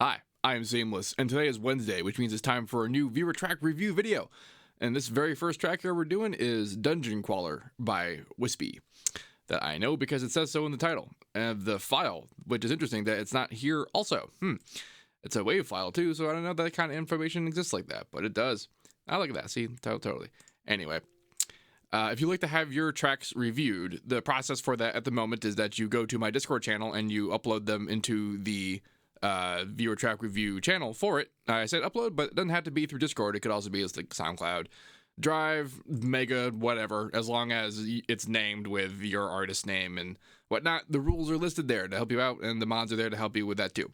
Hi, I am Seamless, and today is Wednesday, which means it's time for a new viewer track review video. And this very first track here we're doing is Dungeon Crawler by Wispy. That I know because it says so in the title. And the file, which is interesting that it's not here also. It's a WAV file too, so I don't know if that kind of information exists like that, but it does. I look at that, see, totally. Anyway, if you'd like to have your tracks reviewed, the process for that at the moment is that you go to my Discord channel and you upload them into the viewer track review channel for it. I said upload, but it doesn't have to be through Discord. It could also be as like SoundCloud, Drive, Mega, whatever, as long as it's named with your artist name and whatnot. The rules are listed there to help you out, and the mods are there to help you with that too.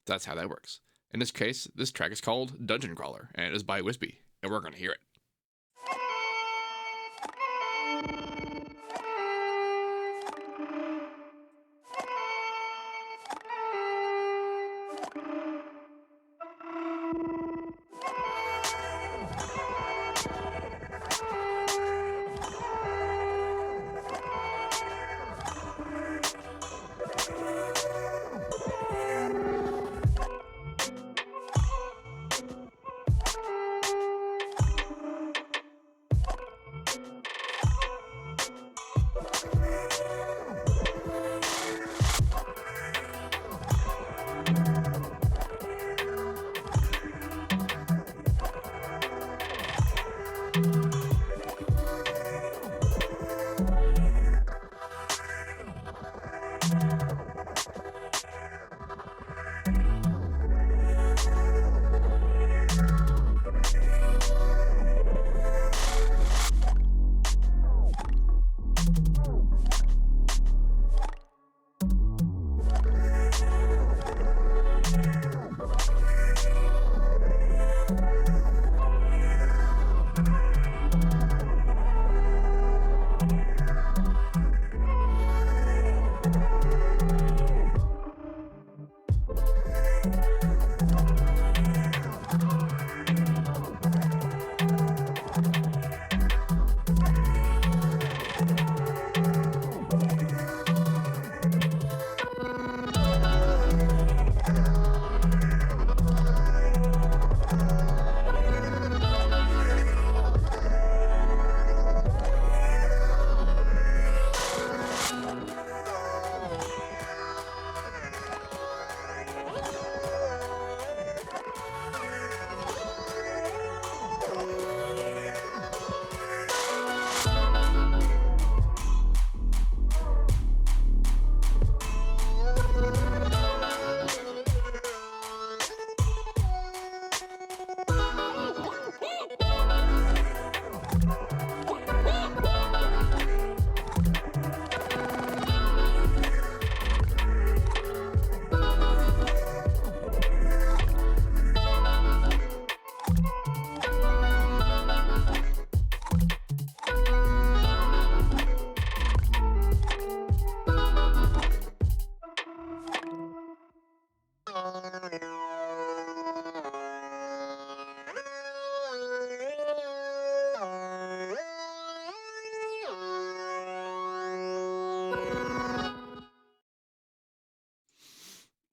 That's how that works. In this case, this track is called Dungeon Crawler, and it is by Wispy, and we're going to hear it.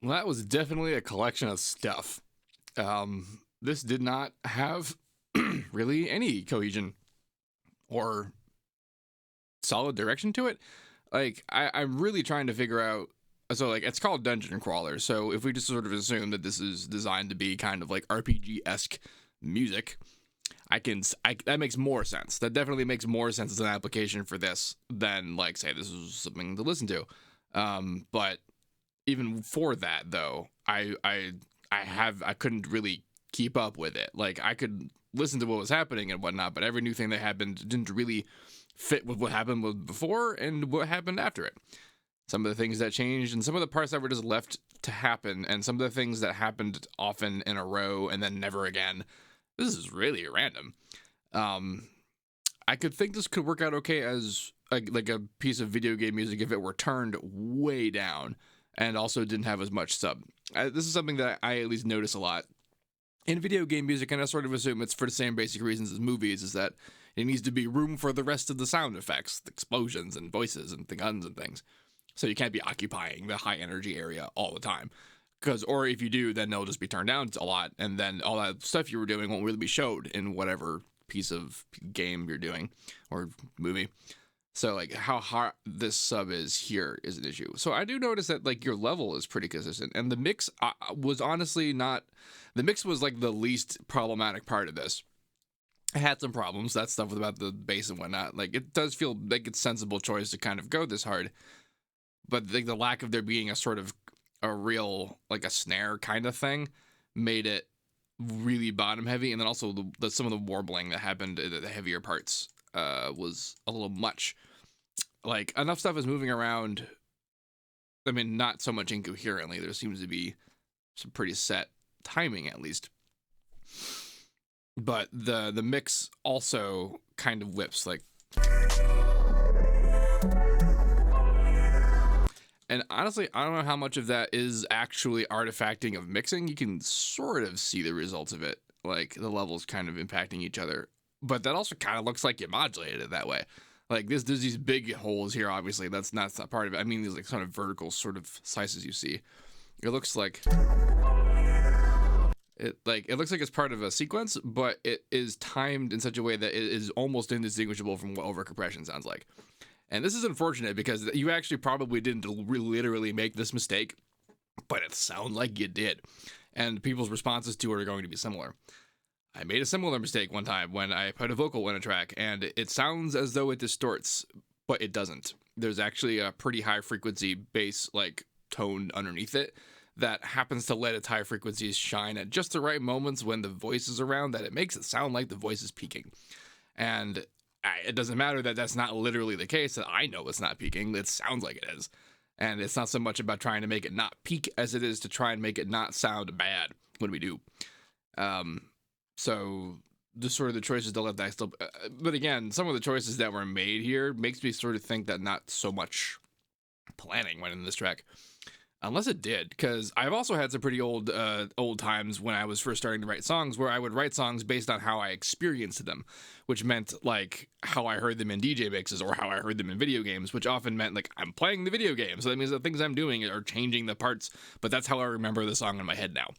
Well, that was definitely a collection of stuff. This did not have really any cohesion or solid direction to it. Like, I'm really trying to figure out. So, like, it's called Dungeon Crawler. So, if we just sort of assume that this is designed to be kind of like RPG-esque music, that makes more sense. That definitely makes more sense as an application for this than, like, say, this is something to listen to. But even for that, though, I couldn't really keep up with it. Like, I could listen to what was happening and whatnot, but every new thing that happened didn't really fit with what happened with before and what happened after it. Some of the things that changed and some of the parts that were just left to happen and some of the things that happened often in a row and then never again. This is really random. I could think this could work out okay as like a piece of video game music if it were turned way down and also didn't have as much sub. This is something that I at least notice a lot in video game music, and I sort of assume it's for the same basic reasons as movies, is that it needs to be room for the rest of the sound effects, the explosions and voices and the guns and things. So you can't be occupying the high energy area all the time. or if you do, then they'll just be turned down a lot, and then all that stuff you were doing won't really be showed in whatever piece of game you're doing or movie. So like how hard this sub is here is an issue. So I do notice that like your level is pretty consistent, and the mix was honestly not. The mix was like the least problematic part of this. I had some problems. That stuff about the bass and whatnot. Like it does feel like it's a sensible choice to kind of go this hard, but like the lack of there being a sort of a real like a snare kind of thing made it really bottom heavy, and then also the some of the warbling that happened in the heavier parts was a little much. Like enough stuff is moving around. I mean, not so much incoherently. There seems to be some pretty set timing at least, but the mix also kind of whips like. And honestly, I don't know how much of that is actually artifacting of mixing. You can sort of see the results of it, like the levels kind of impacting each other. But that also kind of looks like you modulated it that way. Like there's these big holes here, obviously. That's not part of it. I mean, these like sort of vertical sort of slices you see. It looks like it looks like it's part of a sequence, but it is timed in such a way that it is almost indistinguishable from what overcompression sounds like. And this is unfortunate because you actually probably didn't literally make this mistake, but it sounds like you did. And people's responses to it are going to be similar. I made a similar mistake one time when I put a vocal in a track, and it sounds as though it distorts, but it doesn't. There's actually a pretty high frequency bass like tone underneath it that happens to let its high frequencies shine at just the right moments when the voice is around, that it makes it sound like the voice is peaking. And it doesn't matter that that's not literally the case, that I know it's not peaking. It sounds like it is. And it's not so much about trying to make it not peak as it is to try and make it not sound bad when we do. So the sort of the choices to let that still, but again, some of the choices that were made here makes me sort of think that not so much planning went in this track. Unless it did, because I've also had some pretty old times when I was first starting to write songs where I would write songs based on how I experienced them, which meant like how I heard them in DJ mixes or how I heard them in video games, which often meant like I'm playing the video game. So that means the things I'm doing are changing the parts, but that's how I remember the song in my head now.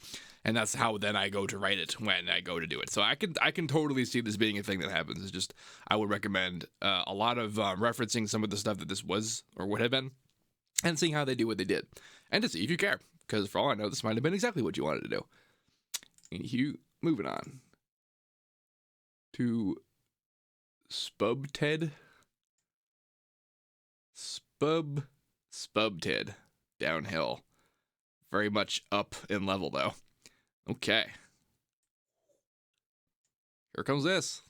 And that's how then I go to write it when I go to do it. So I can totally see this being a thing that happens. It's just, I would recommend a lot of referencing some of the stuff that this was or would have been and seeing how they do what they did. And to see if you care, because for all I know, this might have been exactly what you wanted to do. Anywho, moving on to Spubted. Spubted. Downhill. Very much up in level, though. Okay. Here comes this.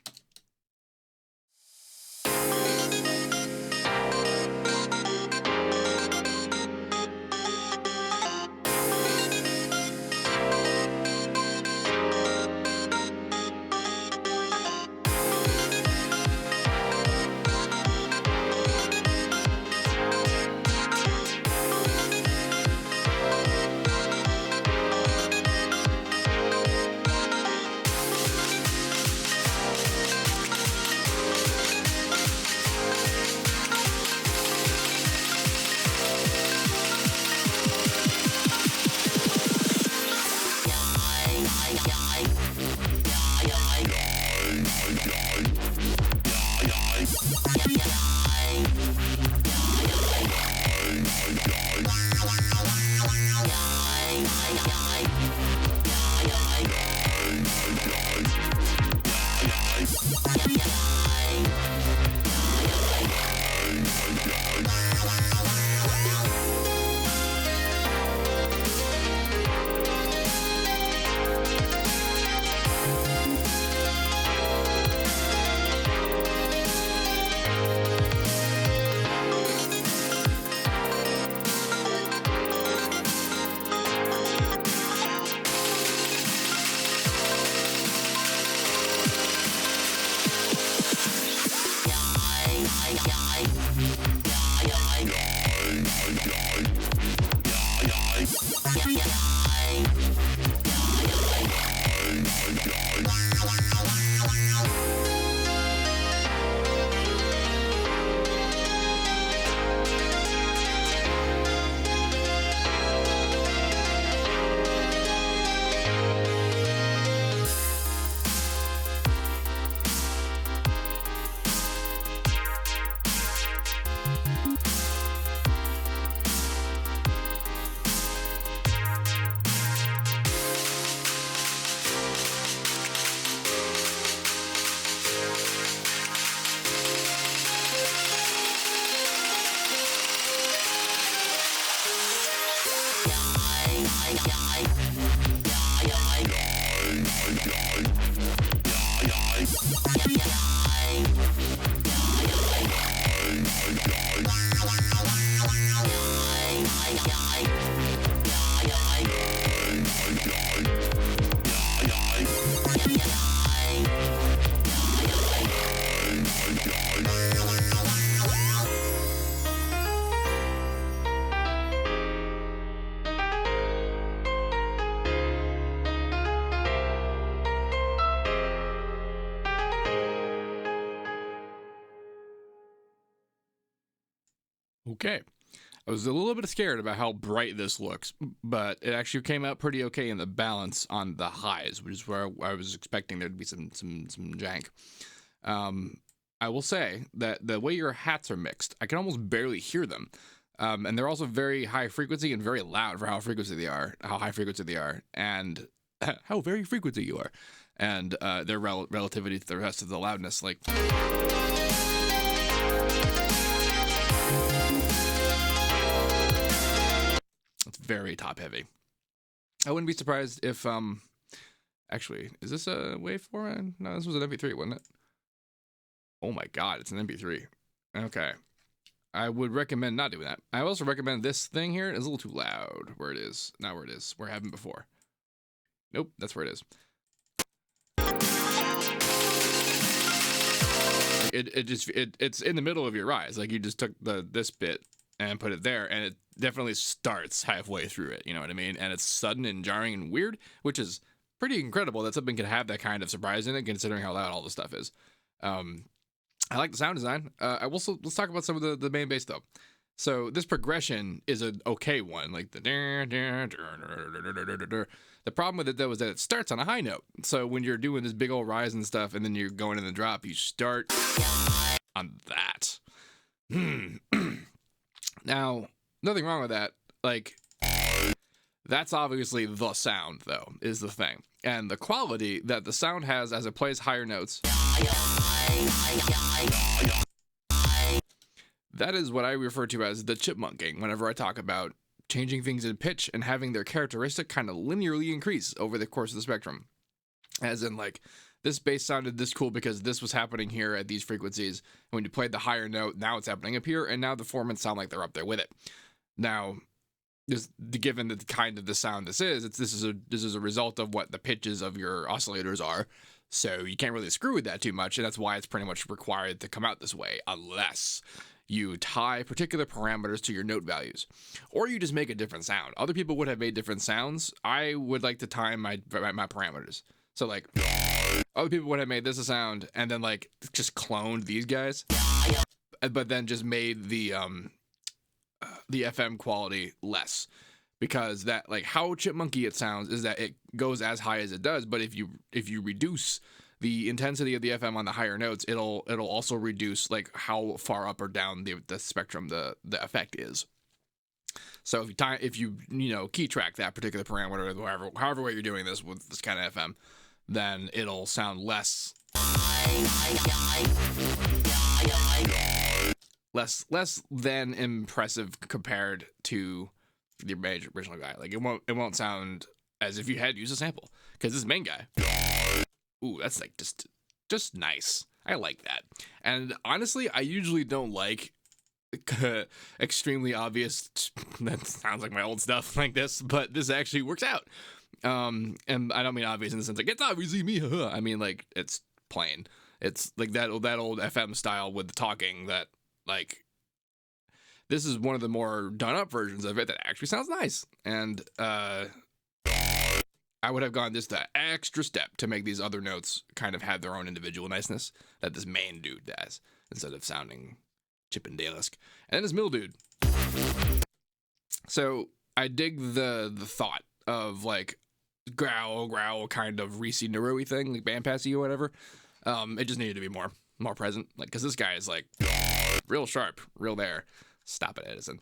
Okay. I was a little bit scared about how bright this looks, but it actually came out pretty okay in the balance on the highs, which is where I was expecting there to be some jank. I will say that the way your hats are mixed, I can almost barely hear them. And they're also very high frequency and very loud for how high frequency they are, and how very frequency you are, and their relativity to the rest of the loudness, like. It's very top heavy. I wouldn't be surprised if actually, is this a waveform? No, this was an MP3, wasn't it? Oh my god, it's an MP3. Okay. I would recommend not doing that. I also recommend this thing here is a little too loud where it is. Not where it is. Where I haven't before. Nope, that's where it is. It's in the middle of your rise. Like you just took this bit and put it there, and it definitely starts halfway through it, you know what I mean? And it's sudden and jarring and weird, which is pretty incredible that something can have that kind of surprise in it, considering how loud all the stuff is. I like the sound design. Let's talk about some of the main bass though. So this progression is an okay one, like the problem with it though is that it starts on a high note. So when you're doing this big old rise and stuff, and then you're going in the drop, you start on that. Now, nothing wrong with that. Like, that's obviously the sound, though, is the thing. And the quality that the sound has as it plays higher notes, that is what I refer to as the chipmunking whenever I talk about changing things in pitch and having their characteristic kind of linearly increase over the course of the spectrum. As in, like, this bass sounded this cool because this was happening here at these frequencies. And when you played the higher note, now it's happening up here, and now the formants sound like they're up there with it. Now, given the kind of the sound this is a result of what the pitches of your oscillators are. So you can't really screw with that too much, and that's why it's pretty much required to come out this way, unless you tie particular parameters to your note values, or you just make a different sound. Other people would have made different sounds. I would like to time my parameters. So like, other people would have made this a sound and then like just cloned these guys, but then just made the FM quality less, because that, like, how chipmunky it sounds is that it goes as high as it does, but if you reduce the intensity of the FM on the higher notes, it'll also reduce like how far up or down the spectrum the effect is. So if you key track that particular parameter, however way you're doing this with this kind of FM, then it'll sound less than impressive compared to the original guy. Like it won't sound as if you had used a sample, because this main guy, ooh, that's like just nice. I like that. And honestly, I usually don't like extremely obvious, that sounds like my old stuff like this, but this actually works out. And I don't mean obvious in the sense like it's obviously me. I mean like it's plain. It's like that old FM style with the talking, that like this is one of the more done up versions of it that actually sounds nice. And I would have gone just the extra step to make these other notes kind of have their own individual niceness that this main dude does, instead of sounding Chippendale-esque. And then this middle dude. So I dig the thought of like growl kind of Reese Neuro-y thing, like Bandpassy or whatever. It just needed to be more present, like, because this guy is like real sharp, real there. Stop it, Edison.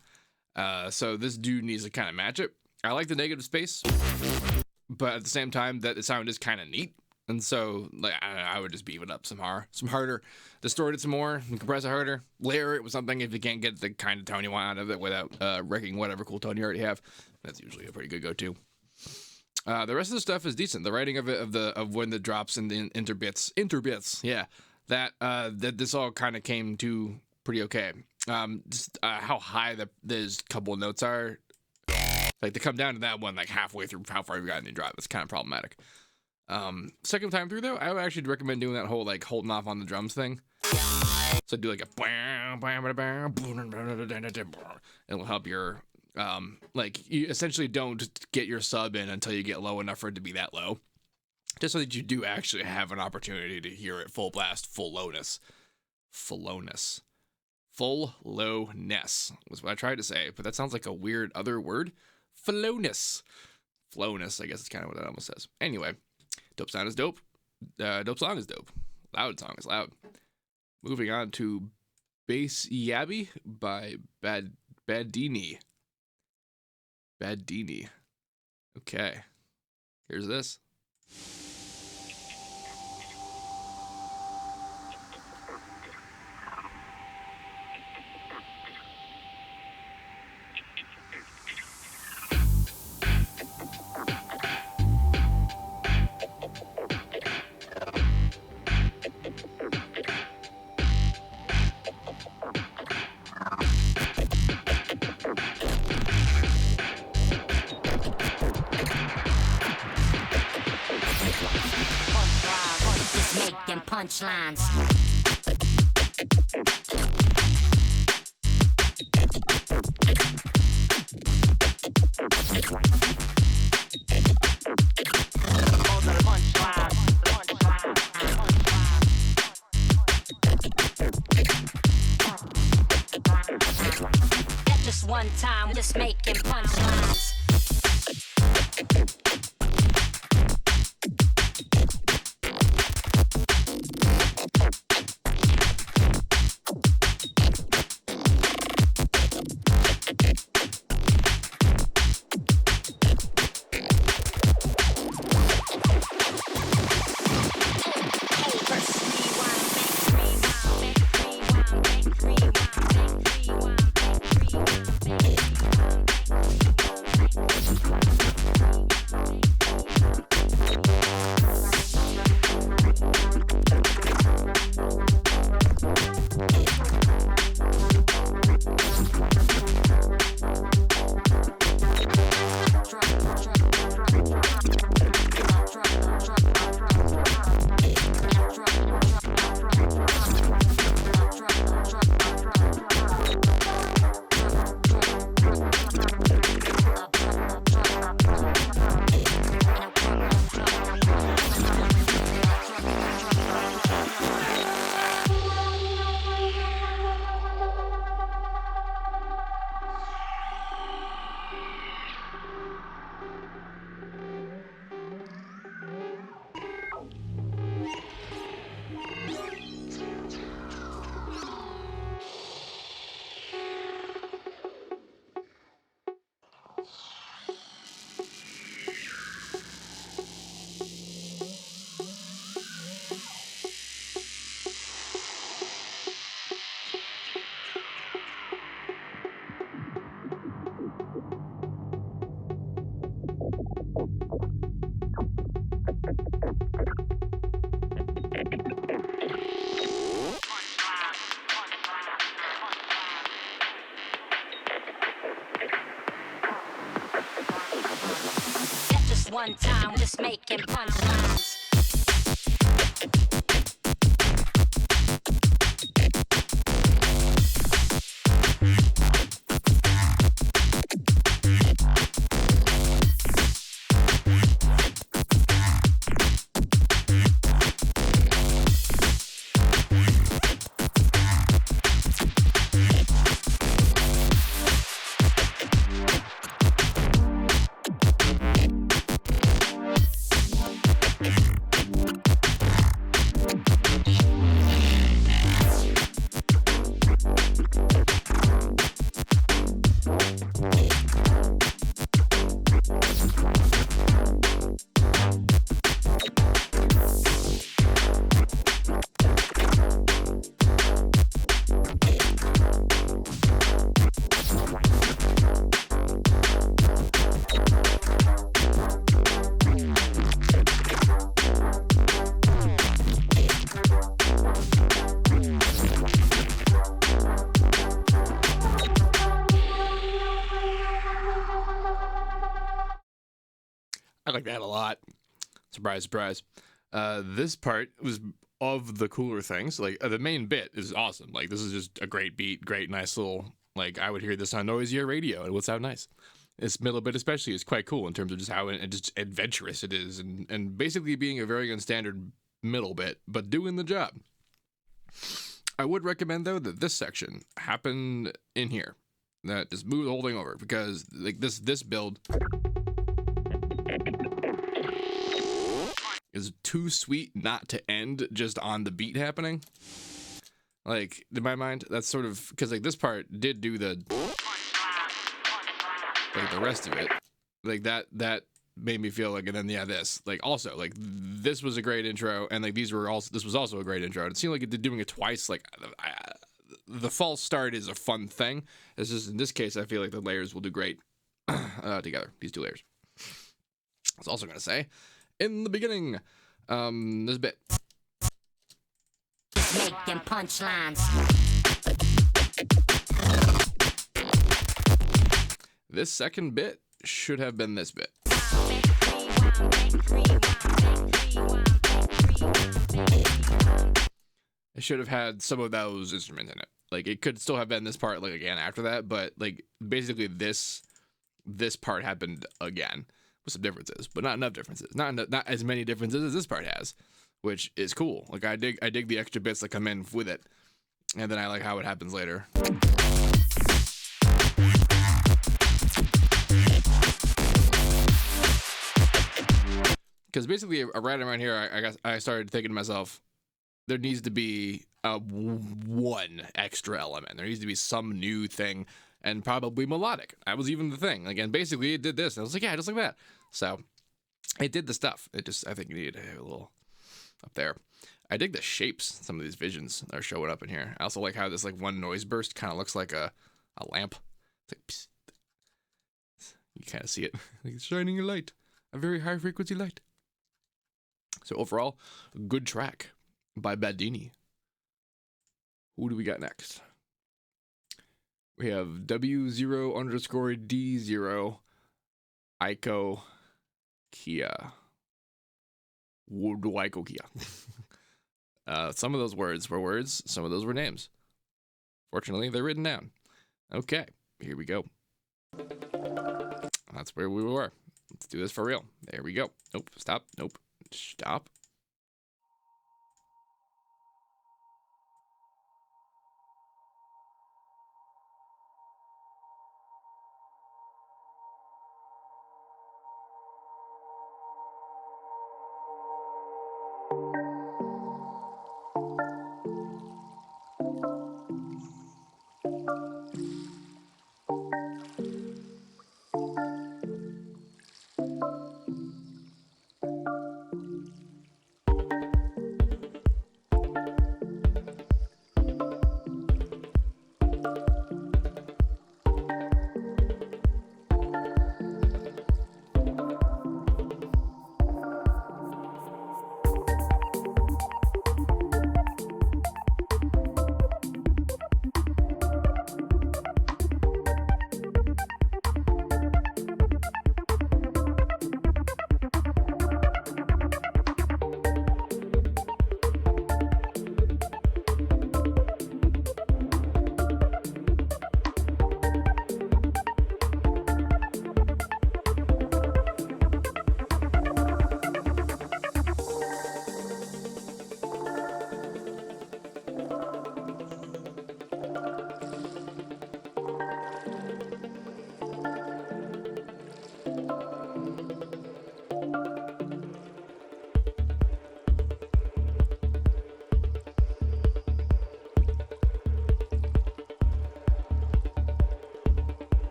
So this dude needs to kind of match it. I like the negative space, but at the same time, that the sound is kind of neat. And so, like, I would just beef it up some harder, distort it some more, compress it harder, layer it with something if you can't get the kind of tone you want out of it without wrecking whatever cool tone you already have. That's usually a pretty good go-to. The rest of the stuff is decent. The writing of it, of when the drops and the interbits, yeah, that this all kind of came to pretty okay. Just how high those couple of notes are, like they come down to that one like halfway through how far you got in the drop. It's kind of problematic. Second time through though, I would actually recommend doing that whole like holding off on the drums thing. So do like a it'll help your like you essentially don't get your sub in until you get low enough for it to be that low, just so that you do actually have an opportunity to hear it full blast, full lowness was what I tried to say, but that sounds like a weird other word. Flowness, I guess it's kind of what it almost says. Anyway, dope sound is dope. Dope song is dope. Loud song is loud. Moving on to Bass Yabby by Badini. Okay. Here's this. Punchlines. At just one time, just making punchlines. One time, just making punchlines. ahead a lot. Surprise, surprise. This part was of the cooler things. Like, the main bit is awesome. Like, this is just a great beat, great, nice little, like, I would hear this on noisier radio, and it would sound nice. This middle bit especially is quite cool in terms of just how just adventurous it is, and basically being a very unstandard middle bit, but doing the job. I would recommend, though, that this section happened in here. That just move the whole thing over, because like this build is too sweet not to end just on the beat happening. Like, in my mind, that's sort of because like this part did do the like the rest of it, like that made me feel like, and then yeah, this like also like this was a great intro, and like this was also a great intro. It seemed like doing it twice, like the false start is a fun thing. It's just in this case, I feel like the layers will do great together. These two layers. I was also gonna say, in the beginning, this bit. Make them punchlines. This second bit should have been this bit. It should have had some of those instruments in it. Like, it could still have been this part, like, again after that, but like basically this part happened again with some differences, but not enough differences. Not as many differences as this part has, which is cool. Like, I dig the extra bits that come in with it, and then I like how it happens later. Because basically, right around here, I guess I started thinking to myself, there needs to be one extra element. There needs to be some new thing, and probably melodic. That was even the thing. Like, and basically, it did this, and I was like, yeah, just like that. So, it did the stuff. It just, I think you needed a little up there. I dig the shapes, some of these visions that are showing up in here. I also like how this, like, one noise burst kind of looks like a lamp. It's like, psst. You kind of see it. Like, it's shining a light. A very high frequency light. So overall, good track by Badini. Who do we got next? We have W0_D0 Aiko Kia. Aiko Kia. Some of those words were words, some of those were names. Fortunately, they're written down. Okay, here we go. That's where we were. Let's do this for real. There we go. Nope, stop. Nope. Stop.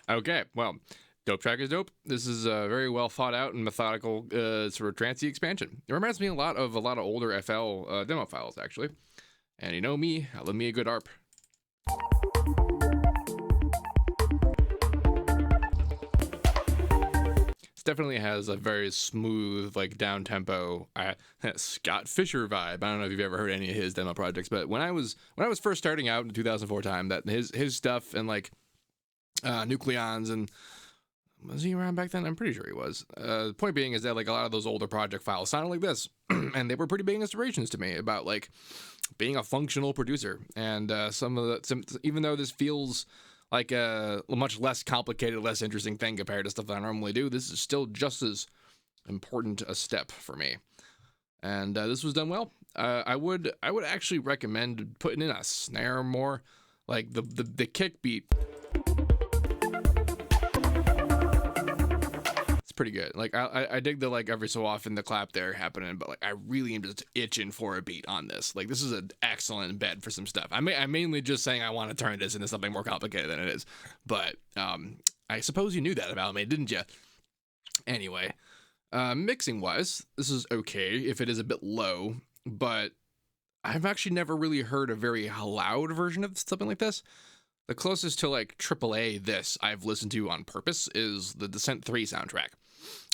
Okay, well, dope track is dope. This is a very well thought out and methodical sort of trancey expansion. It reminds me a lot of older FL demo files, actually. And you know me, I love me a good ARP. This definitely has a very smooth, like down tempo, Scott Fisher vibe. I don't know if you've ever heard any of his demo projects, but when I was first starting out in 2004 time, that his stuff and like Nucleons and was he around back then? I'm pretty sure he was. The point being is that like a lot of those older project files sounded like this, and they were pretty big inspirations to me about like being a functional producer. And even though this feels like a much less complicated, less interesting thing compared to stuff that I normally do, this is still just as important a step for me. And this was done well. I would actually recommend putting in a snare more, like the kick beat. Pretty good. Like I dig the like every so often the clap there happening, but like I really am just itching for a beat on this. Like this is an excellent bed for some stuff. I'm mainly just saying I want to turn this into something more complicated than it is, but I suppose you knew that about me, didn't you? Anyway, mixing wise, this is okay if it is a bit low, but I've actually never really heard a very loud version of something like this. The closest to like AAA this I've listened to on purpose is the Descent 3 soundtrack.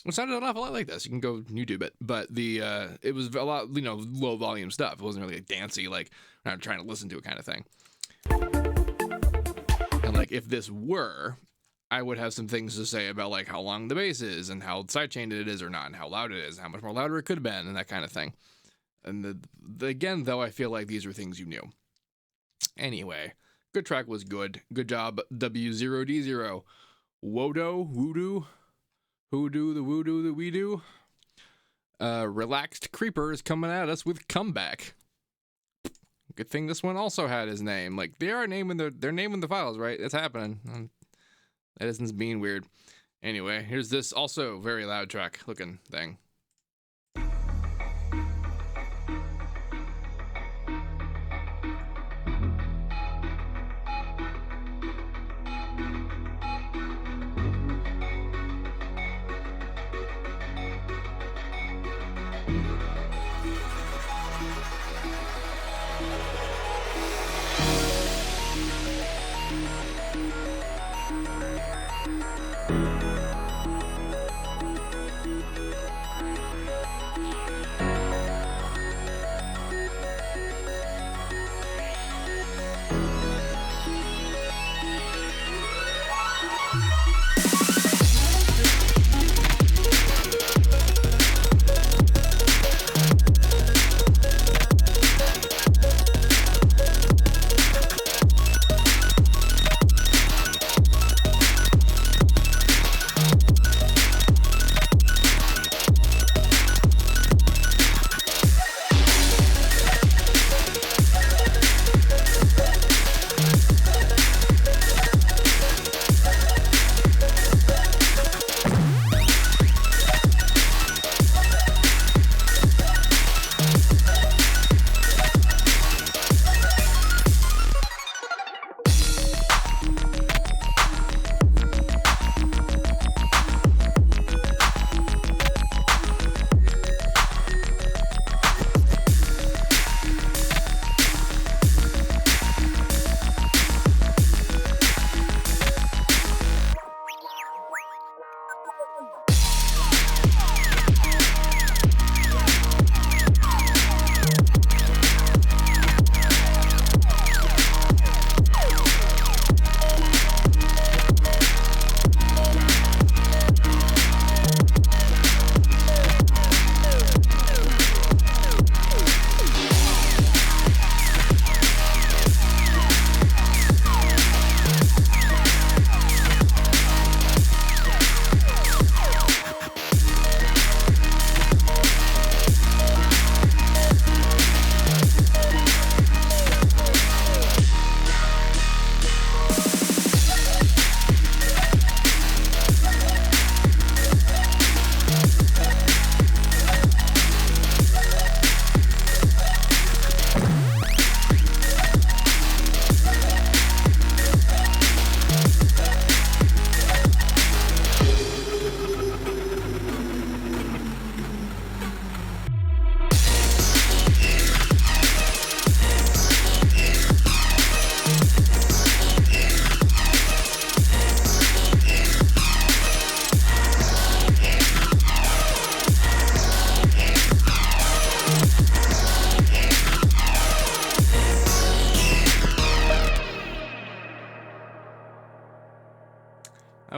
It sounded an awful lot like this. You can go YouTube it, but it was a lot, low volume stuff. It wasn't really like dancey, like I'm trying to listen to it kind of thing. And like if this were, I would have some things to say about like how long the bass is and how sidechained it is or not, and how loud it is, how much more louder it could have been, and that kind of thing. And again, though, I feel like these are things you knew. Anyway, good track was good. Good job, W0D0. Wodo, Hoodoo, the voodoo that we do. Relaxed Creeper is coming at us with Comeback. Good thing this one also had his name. Like they're naming the files, right? It's happening. Edison's being weird. Anyway, here's this also very loud track looking thing.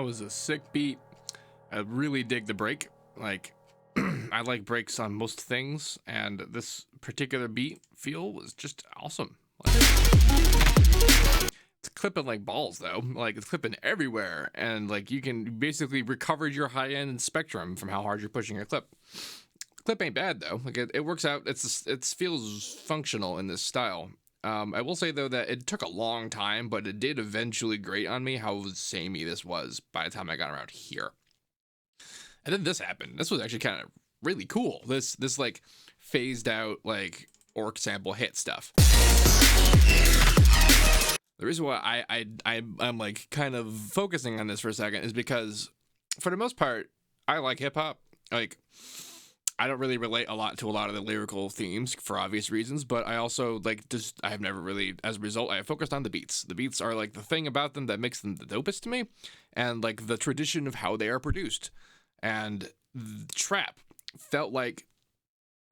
That was a sick beat. I really dig the break. Like, I like breaks on most things, and this particular beat feel was just awesome. Like, it's clipping like balls, though. Like, it's clipping everywhere, and like you can basically recover your high-end spectrum from how hard you're pushing your clip. Clip ain't bad though. Like it works out. It feels functional in this style. I will say though that it took a long time, but it did eventually grate on me how samey this was by the time I got around here. And then this happened. This was actually kind of really cool. This like phased out like orc sample hit stuff. The reason why I'm like kind of focusing on this for a second is because for the most part I like hip hop. Like, I don't really relate a lot to a lot of the lyrical themes for obvious reasons, but I also I have never really, as a result, I have focused on the beats. The beats are like the thing about them that makes them the dopest to me, and like the tradition of how they are produced. And the trap felt like,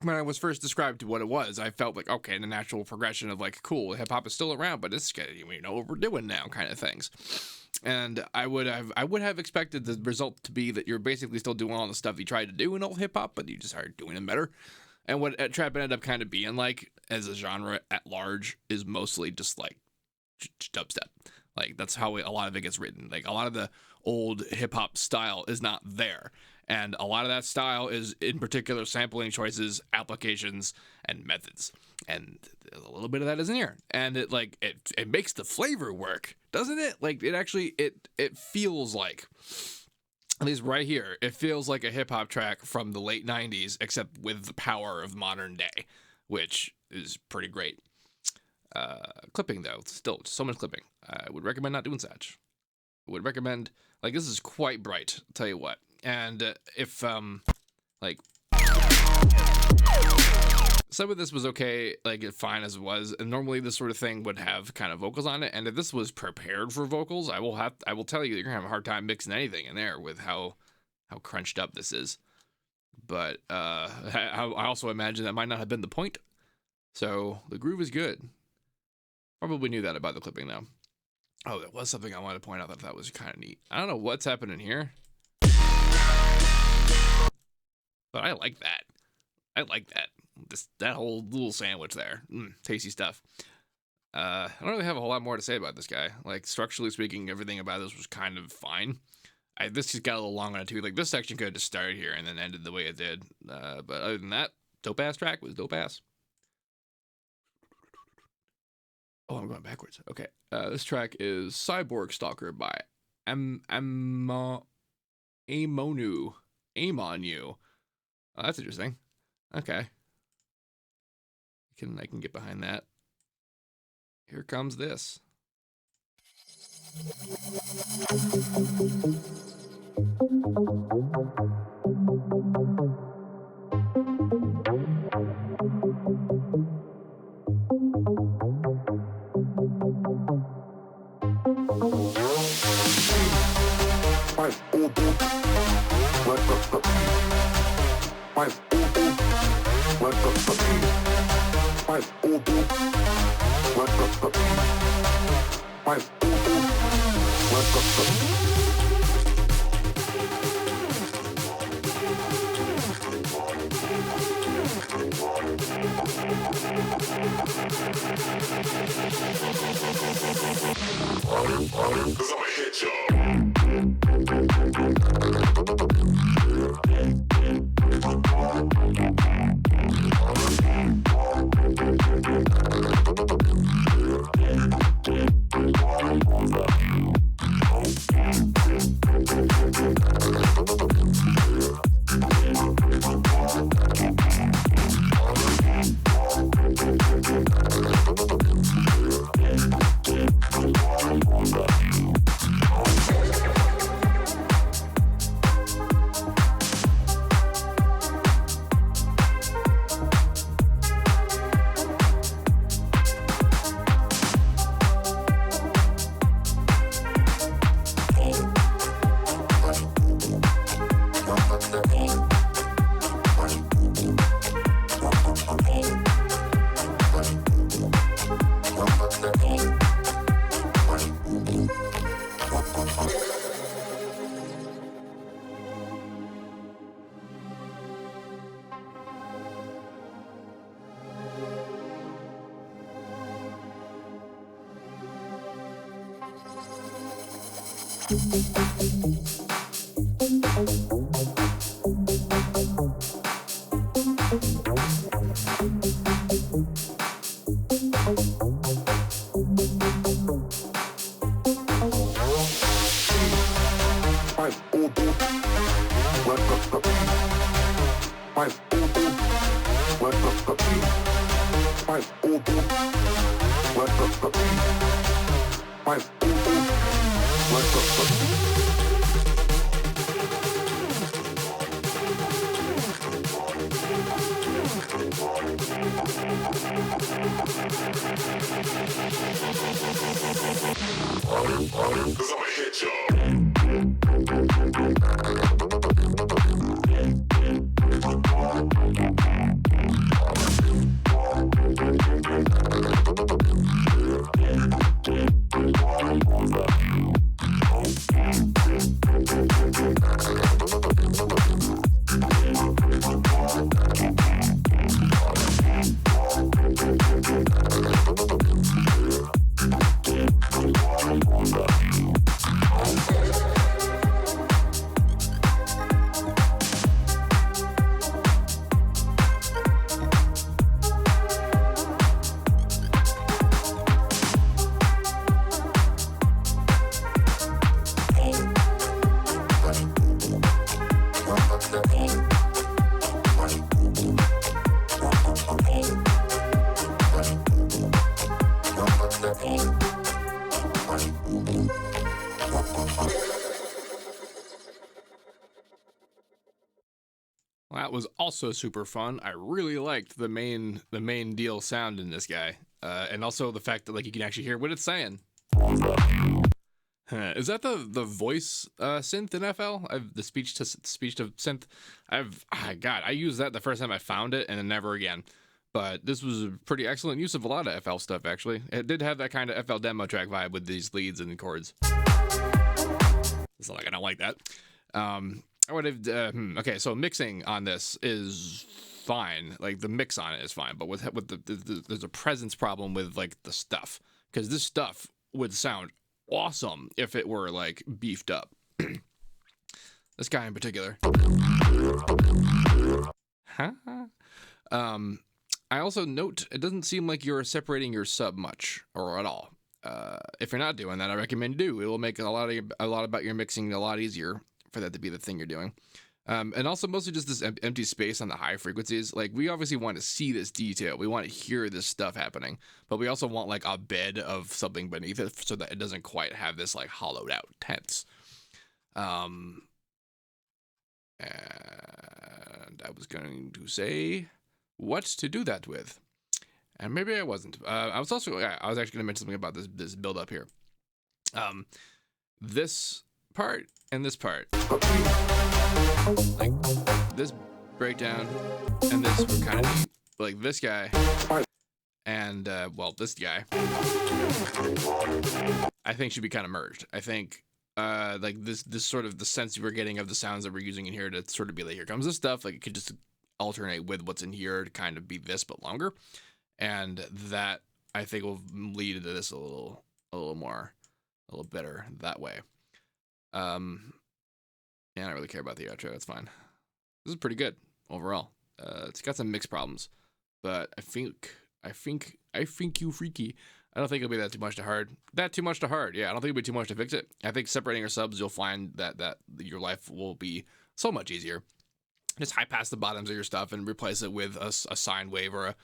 when I was first described to what it was, I felt like, okay, the natural progression of like, cool, hip hop is still around, but it's we know what we're doing now, kind of things. And I would have expected the result to be that you're basically still doing all the stuff you tried to do in old hip hop, but you just started doing it better. And what trap ended up kind of being like, as a genre at large, is mostly just like dubstep. Like, that's how a lot of it gets written. Like, a lot of the old hip hop style is not there. And a lot of that style is, in particular, sampling choices, applications, and methods. And a little bit of that is in here. And it makes the flavor work, doesn't it? Like, it actually, it feels like, at least right here, it feels like a hip hop track from the late 90s, except with the power of modern day, which is pretty great. Clipping, though, still so much clipping. I would recommend not doing such. I would recommend, like, this is quite bright, I'll tell you what. And if, like, some of this was okay, like, fine as it was, and normally this sort of thing would have kind of vocals on it, and if this was prepared for vocals, I will tell you that you're gonna have a hard time mixing anything in there with how crunched up this is. But, I also imagine that might not have been the point. So, the groove is good. Probably knew that about the clipping, though. Oh, there was something I wanted to point out that I thought was kind of neat. I don't know what's happening here, but I like that. I like that. That whole little sandwich there. Tasty stuff. I don't really have a whole lot more to say about this guy. Like, structurally speaking, everything about this was kind of fine. This just got a little long on it, too. Like, this section could have just started here and then ended the way it did. But other than that, dope-ass track was dope-ass. Oh, I'm going backwards. Okay. This track is Cyborgstalker by Aimonu. Aimonu. Oh, that's interesting. Okay. I can get behind that. Here comes this. That was also super fun. I really liked the main deal sound in this guy, and also the fact that like you can actually hear what it's saying. Is that the voice synth in FL? The speech to synth. I used that the first time I found it, and then never again. But this was a pretty excellent use of a lot of FL stuff. Actually, it did have that kind of FL demo track vibe with these leads and chords. It's not like I don't like that. I would have. Okay, so mixing on this is fine. Like the mix on it is fine, but with there's a presence problem with like the stuff, because this stuff would sound awesome if it were like beefed up. This guy in particular. I also note it doesn't seem like you're separating your sub much or at all. If you're not doing that, I recommend you do. It will make a lot about your mixing a lot easier for that to be the thing you're doing. And also mostly just this empty space on the high frequencies. Like we obviously want to see this detail. We want to hear this stuff happening, but we also want like a bed of something beneath it so that it doesn't quite have this like hollowed out tense. And I was going to say what to do that with, and maybe I wasn't. I was actually going to mention something about this build up here. This part and this part, like this breakdown and this were kind of neat. Like this guy and this guy I think should be kind of merged. I think like this sort of the sense we're getting of the sounds that we're using in here to sort of be like, here comes this stuff, like it could just alternate with what's in here to kind of be this but longer, and that I think will lead into this a little better that way. Yeah, I don't really care about the outro. It's fine. This is pretty good overall. It's got some mixed problems, but I think you freaky. I don't think it'll be that too much to hard. Yeah, I don't think it'll be too much to fix it. I think separating your subs, you'll find that your life will be so much easier. Just high pass the bottoms of your stuff and replace it with a sine wave or a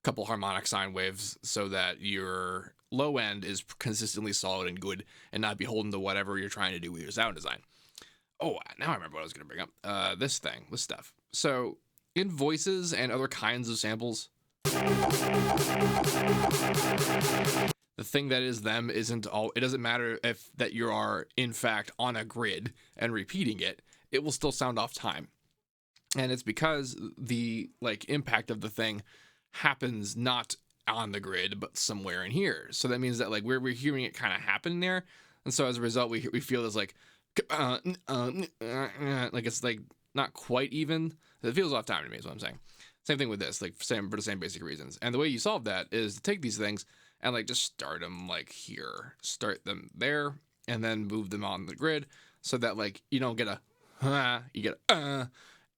couple harmonic sine waves so that your low end is consistently solid and good and not beholden to whatever you're trying to do with your sound design. Oh, now I remember what I was going to bring up. This stuff. So in voices and other kinds of samples, the thing that is them isn't all. It doesn't matter if that you are in fact on a grid and repeating it. It will still sound off time. And it's because the like impact of the thing happens not on the grid, but somewhere in here. So that means that like we're hearing it kind of happen there. And so as a result, we feel this like it's like not quite even. It feels off time to me is what I'm saying. Same thing with this, like for the same basic reasons. And the way you solve that is to take these things and like just start them like here, start them there, and then move them on the grid so that like you don't get a you get a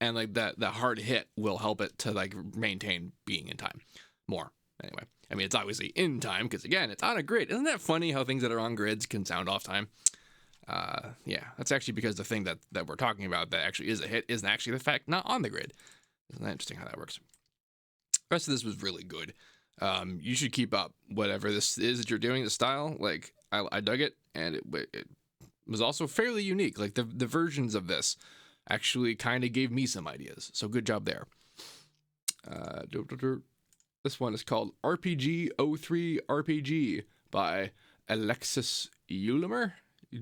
and like that hard hit will help it to like maintain being in time more. Anyway, I mean it's obviously in time because again it's on a grid. Isn't that funny how things that are on grids can sound off time? Yeah, that's actually because the thing that we're talking about that actually is a hit isn't actually the fact not on the grid. Isn't that interesting how that works? The rest of this was really good. You should keep up whatever this is that you're doing, the style. Like I dug it, and it was also fairly unique. Like the versions of this actually kind of gave me some ideas. So good job there. This one is called RPG 03 RPG by Alexis Julemier. I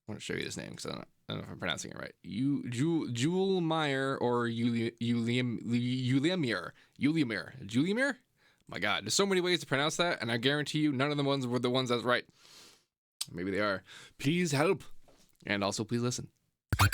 want to show you this name because I don't know if I'm pronouncing it right. Julemier or Julemier. My God, there's so many ways to pronounce that, and I guarantee you none of the ones were the ones that's right. Maybe they are. Please help, and also please listen. But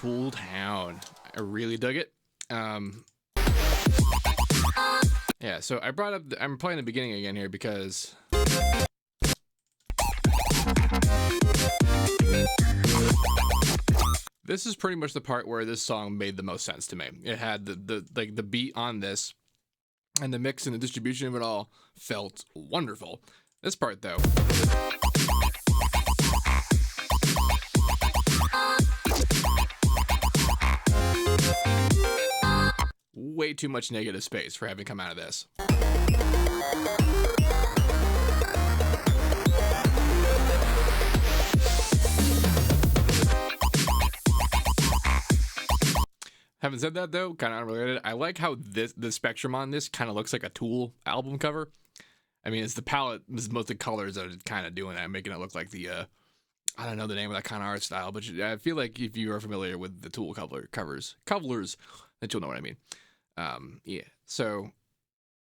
Cool town. I really dug it. Yeah, so I brought up, I'm playing the beginning again here because this is pretty much the part where this song made the most sense to me. It had the beat on this, and the mix and the distribution of it all felt wonderful. This part, though. Way too much negative space for having come out of this. Having said that, though, kind of unrelated, I like how the spectrum on this kind of looks like a Tool album cover. I mean, it's the palette, it's mostly colors that are kind of doing that, making it look like the, I don't know the name of that kind of art style, but I feel like if you are familiar with the Tool covers, that you'll know what I mean. Yeah, so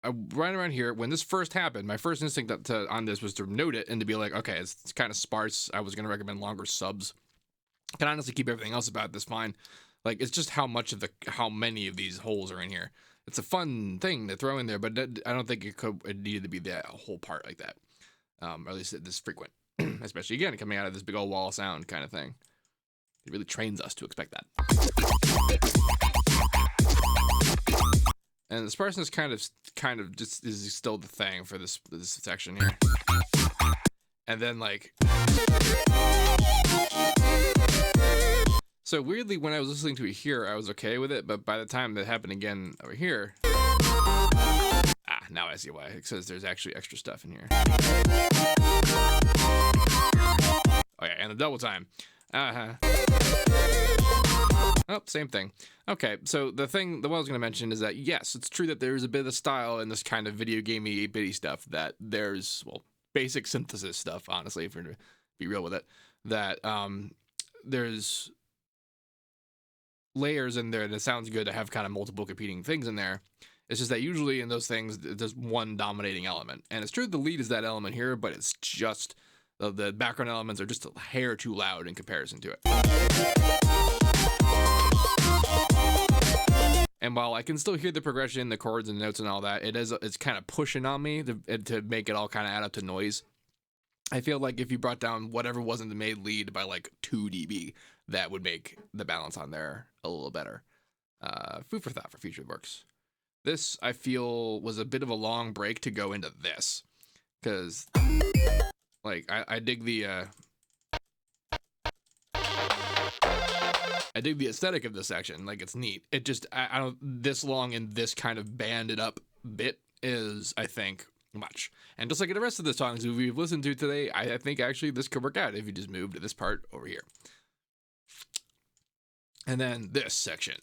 right around here, when this first happened, my first instinct on this was to note it and to be like, okay, it's kind of sparse. I was going to recommend longer subs. I can honestly keep everything else about this fine. Like, it's just how many of these holes are in here. It's a fun thing to throw in there, but I don't think it needed to be that whole part like that. Or at least this frequent, especially again, coming out of this big old wall of sound kind of thing. It really trains us to expect that. And the sparseness kind of just is still the thing for this section here. And then like, so weirdly, when I was listening to it here, I was okay with it, but by the time that happened again over here, now I see why. It says there's actually extra stuff in here. Oh yeah, and the double time. Oh, same thing. Okay, so what I was going to mention is that, yes, it's true that there's a bit of style in this kind of video gamey 8-bitty stuff, that there's, well, basic synthesis stuff, honestly, if we're going to be real with it, that there's layers in there, and it sounds good to have kind of multiple competing things in there. It's just that usually in those things, there's one dominating element. And it's true the lead is that element here, but it's just, the background elements are just a hair too loud in comparison to it. And while I can still hear the progression, the chords and notes and all that, it's kind of pushing on me to make it all kind of add up to noise. I feel like if you brought down whatever wasn't made lead by like 2 dB, that would make the balance on there a little better. Food for thought for future works. This, I feel, was a bit of a long break to go into this. Because, like, I dig the... I dig the aesthetic of this section. Like, it's neat. It just, I don't, this long and this kind of banded up bit is, I think, much. And just like the rest of the songs we've listened to today, I think actually this could work out if you just move to this part over here. And then this section.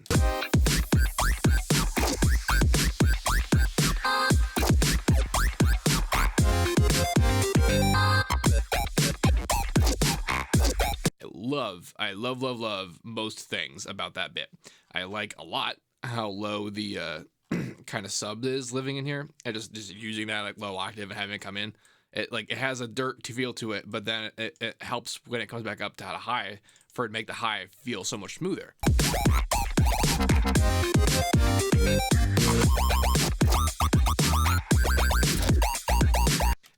I love most things about that bit. I like a lot how low the kind of sub is living in here, and just using that like low octave and having it come in. It has a dirt feel to it, but then it helps when it comes back up to a high for it to make the high feel so much smoother.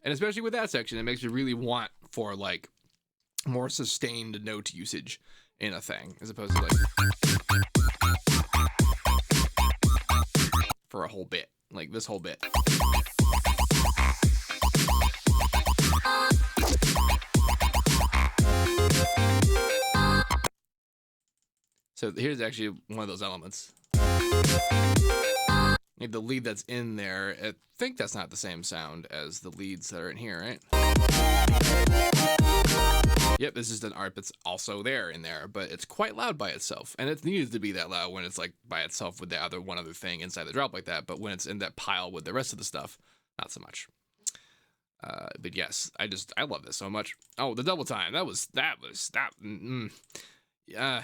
And especially with that section, it makes you really want for like more sustained note usage in a thing, as opposed to like for a whole bit, like this whole bit. So here's actually one of those elements. The lead that's in there, I think that's not the same sound as the leads that are in here, right? Yep, this is an art that's also there in there, but it's quite loud by itself. And it needs to be that loud when it's like by itself with the one other thing inside the drop like that, but when it's in that pile with the rest of the stuff, not so much. But yes, I love this so much. Oh, the double time, that was. Yeah.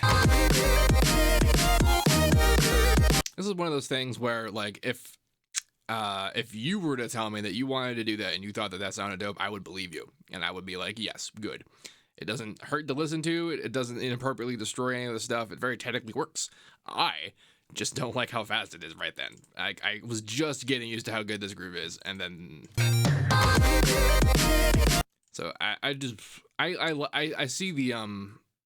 This is one of those things where, like, if you were to tell me that you wanted to do that and you thought that sounded dope, I would believe you, and I would be like, yes, good. It doesn't hurt to listen to. It doesn't inappropriately destroy any of the stuff. It very technically works. I just don't like how fast it is right then. I was just getting used to how good this groove is, and then so I see the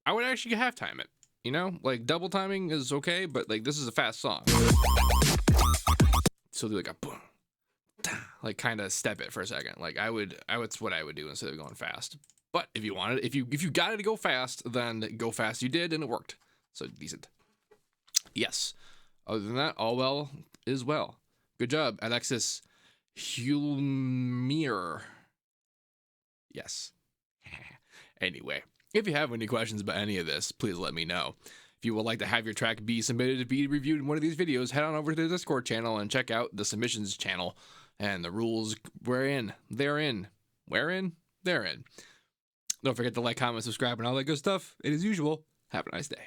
I would actually half time it. You know, like double timing is okay, but like this is a fast song. So do like a boom, down, like kind of step it for a second. Like it's what I would do instead of going fast. But if you wanted, if you got it to go fast, then go fast. You did, and it worked. So decent. Yes. Other than that, all well is well. Good job, Alexis Julemier. Yes. Anyway, if you have any questions about any of this, please let me know. If you would like to have your track be submitted to be reviewed in one of these videos, head on over to the Discord channel and check out the submissions channel and the rules therein. Don't forget to like, comment, subscribe, and all that good stuff. And as usual, have a nice day.